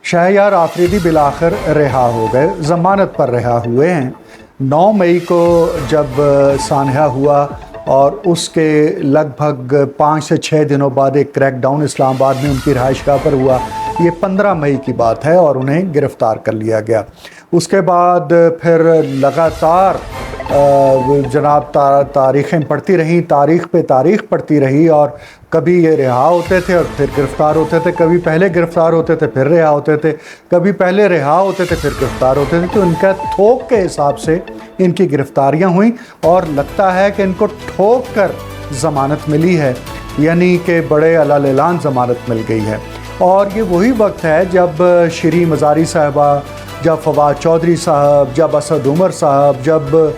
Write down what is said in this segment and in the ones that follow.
शहरयार आफरीदी बिलाखिर रिहा हो गए, ज़मानत पर रिहा हुए हैं। 9 मई को जब सानहा हुआ और उसके लगभग 5 से 6 दिनों बाद एक क्रैकडाउन इस्लामाबाद में उनकी रहायशगाह पर हुआ। ये 15 मई की बात है और उन्हें गिरफ़्तार कर लिया गया। उसके बाद फिर लगातार जनाब तारीख़ें पढ़ती रहीं, तारीख़ पे तारीख़ पढ़ती रही और कभी ये रिहा होते थे और फिर गिरफ़्तार होते थे, कभी पहले गिरफ़्तार होते थे फिर रिहा होते थे, कभी पहले रिहा होते थे फिर गिरफ़्तार होते थे। तो इनका थोक के हिसाब से इनकी गिरफ़्तारियाँ हुई और लगता है कि इनको ठोक कर ज़मानत मिली है, यानी कि बड़े अलाल-ए-लान ज़मानत मिल गई है। और ये वही वक्त है जब श्री मज़ारी साहिबा, जब फवाद चौधरी साहब, जब असद उमर साहब, जब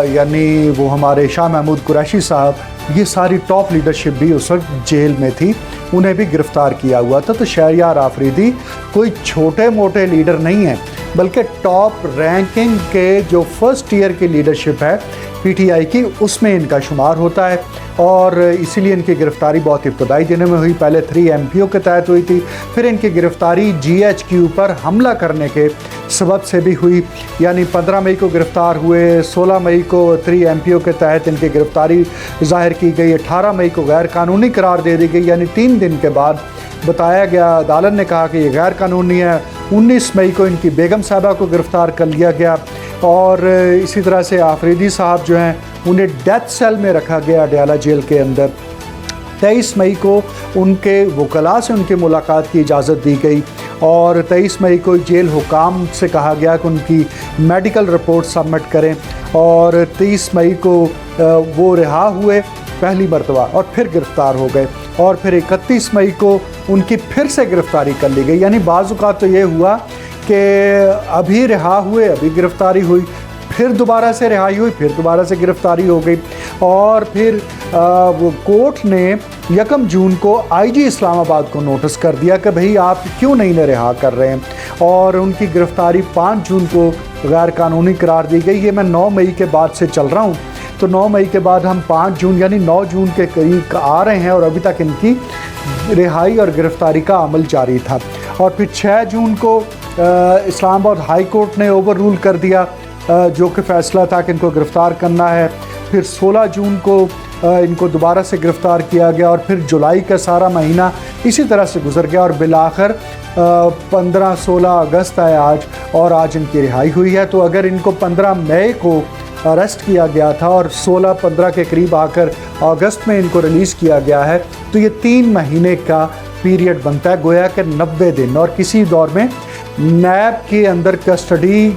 यानी वो हमारे शाह महमूद कुरैशी साहब, ये सारी टॉप लीडरशिप भी उस वक्त जेल में थी, उन्हें भी गिरफ़्तार किया हुआ था। तो शहरयार आफरीदी कोई छोटे मोटे लीडर नहीं है, बल्कि टॉप रैंकिंग के जो फर्स्ट ईयर की लीडरशिप है पीटीआई की, उसमें इनका शुमार होता है। और इसीलिए इनकी गिरफ़्तारी बहुत इब्तदाई दिनों में हुई। पहले 3 MPO के तहत हुई थी, फिर इनकी गिरफ़्तारी GHQ पर हमला करने के सबब से भी हुई, यानी 15 मई को गिरफ़्तार हुए, 16 मई को 3 MPO के तहत इनकी गिरफ़्तारी ज़ाहिर की गई, 18 मई को गैर कानूनी करार दे दी गई, यानी 3 दिन के बाद बताया गया, अदालत ने कहा कि ये गैर कानूनी है। 19 मई को इनकी बेगम साहबा को गिरफ़्तार कर लिया गया और इसी तरह से आफरीदी साहब जो हैं उन्हें डेथ सेल में रखा गया अडयाला जेल के अंदर। 23 मई को उनके वकला से उनकी मुलाकात की इजाज़त दी गई और 23 मई को जेल हुकाम से कहा गया कि उनकी मेडिकल रिपोर्ट सबमिट करें और 30 मई को वो रिहा हुए पहली मरतबा और फिर गिरफ़्तार हो गए और फिर 31 मई को उनकी फिर से गिरफ़्तारी कर ली गई। यानी बाज़ औक़ात तो ये हुआ कि अभी रिहा हुए, अभी गिरफ़्तारी हुई, फिर दोबारा से रिहाई हुई, फिर दोबारा से गिरफ़्तारी हो गई और फिर वो कोर्ट ने 1 जून को IG इस्लामाबाद को नोटिस कर दिया कि भाई आप क्यों नहीं इन्हें रिहा कर रहे हैं, और उनकी गिरफ़्तारी 5 जून को गैर कानूनी करार दी गई। ये मैं 9 मई के बाद से चल रहा हूँ, तो 9 मई के बाद हम 5 जून यानी 9 जून के करीब आ रहे हैं और अभी तक इनकी रिहाई और गिरफ़्तारी का अमल जारी था। और फिर 6 जून को इस्लामाबाद हाई कोर्ट ने ओवर रूल कर दिया जो कि फ़ैसला था कि इनको गिरफ़्तार करना है। फिर 16 जून को इनको दोबारा से गिरफ़्तार किया गया और फिर जुलाई का सारा महीना इसी तरह से गुजर गया और बिलाखिर 15-16 अगस्त है आज और आज इनकी रिहाई हुई है। तो अगर इनको 15 मई को अरेस्ट किया गया था और 16-15 के करीब आकर अगस्त में इनको रिलीज़ किया गया है, तो ये 3 महीने का पीरियड बनता है, गोया कि 90 दिन। और किसी दौर में नैब के अंदर कस्टडी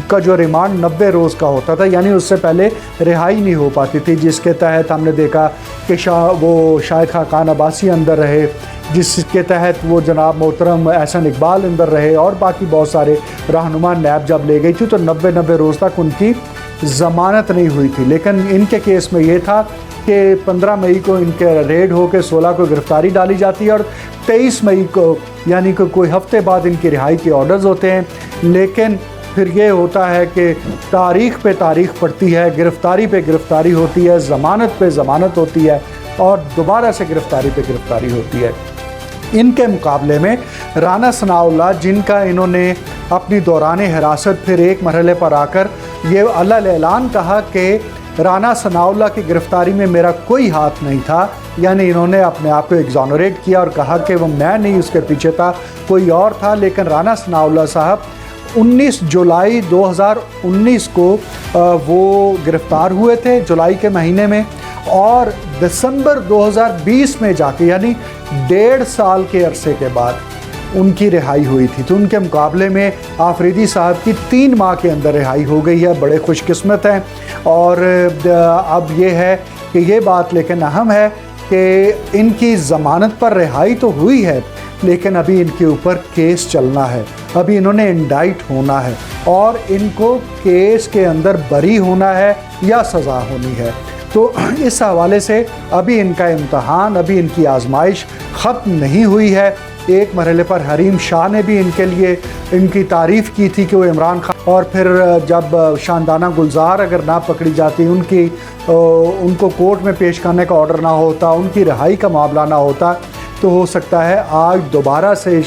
का जो रिमांड 90 रोज़ का होता था, यानी उससे पहले रिहाई नहीं हो पाती थी, जिसके तहत हमने देखा कि वो शायद खान अब्बासी अंदर रहे, जिसके तहत वो जनाब मोहतरम एहसन इकबाल अंदर रहे और बाकी बहुत सारे रहनुमा नैब जब ले गई थी तो 90 रोज़ तक उनकी ज़मानत नहीं हुई थी। लेकिन इनके केस में ये था कि 15 मई को इनके रेड होकर 16 को गिरफ़्तारी डाली जाती है और 23 मई को यानी कि कोई हफ्ते बाद इनकी रिहाई के ऑर्डर्स होते हैं। लेकिन फिर ये होता है कि तारीख़ पे तारीख़ पड़ती है, गिरफ़्तारी पे गिरफ़्तारी होती है, ज़मानत पे ज़मानत होती है और दोबारा से गिरफ़्तारी पे गिरफ़्तारी होती है। इनके मुकाबले में राना सनाउल्लाह, जिनका इन्होंने अपनी दौरान हिरासत फिर एक मरहले पर आकर ये अल्लाह-ए-लान कहा कि राना सनाउल्लाह की गिरफ़्तारी में मेरा कोई हाथ नहीं था, यानी इन्होंने अपने आप को एग्जॉनरेट किया और कहा कि वो मैं नहीं, उसके पीछे था कोई और था। लेकिन राना सनाउल्लाह साहब 19 जुलाई 2019 को वो गिरफ़्तार हुए थे जुलाई के महीने में और दिसंबर 2020 में जाके यानी 1.5 साल के अरसे के बाद उनकी रिहाई हुई थी। तो उनके मुकाबले में आफरीदी साहब की 3 माह के अंदर रिहाई हो गई है। बड़े खुशकिस्मत हैं। और अब ये है कि ये बात लेकिन अहम है कि इनकी ज़मानत पर रिहाई तो हुई है, लेकिन अभी इनके ऊपर केस चलना है, अभी इन्होंने इंडाइट होना है और इनको केस के अंदर बरी होना है या सज़ा होनी है। तो इस हवाले से अभी इनका इम्तहान, अभी इनकी आजमाइश ख़त्म नहीं हुई है। एक मरहले पर हरीम शाह ने भी इनके लिए इनकी तारीफ़ की थी कि वो इमरान खान, और फिर जब शानदाना गुलजार अगर ना पकड़ी जाती, उनको कोर्ट में पेश करने का ऑर्डर ना होता, उनकी रिहाई का मामला ना होता, तो हो सकता है आज दोबारा से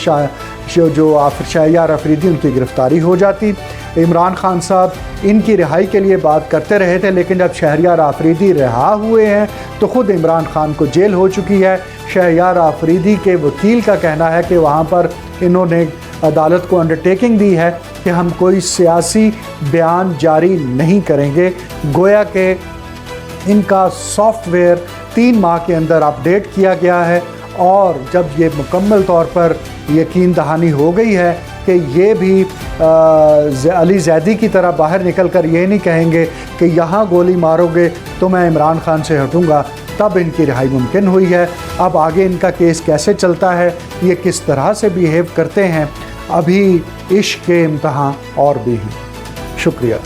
जो शहरयार अफरीदी उनकी गिरफ़्तारी हो जाती। इमरान खान साहब इनकी रिहाई के लिए बात करते रहे थे, लेकिन जब शहरयार आफरीदी रिहा हुए हैं तो ख़ुद इमरान खान को जेल हो चुकी है। शहरयार आफरीदी के वकील का कहना है कि वहाँ पर इन्होंने अदालत को अंडरटेकिंग दी है कि हम कोई सियासी बयान जारी नहीं करेंगे। गोया कि इनका सॉफ्टवेयर 3 माह के अंदर अपडेट किया गया है और जब ये मुकम्मल तौर पर यकीन दहानी हो गई है कि ये भी अली ज़ैदी की तरह बाहर निकल कर ये नहीं कहेंगे कि यहाँ गोली मारोगे तो मैं इमरान खान से हटूँगा, तब इनकी रिहाई मुमकिन हुई है। अब आगे इनका केस कैसे चलता है, ये किस तरह से बिहेव करते हैं, अभी इश्क के इम्तहान और भी हैं। शुक्रिया।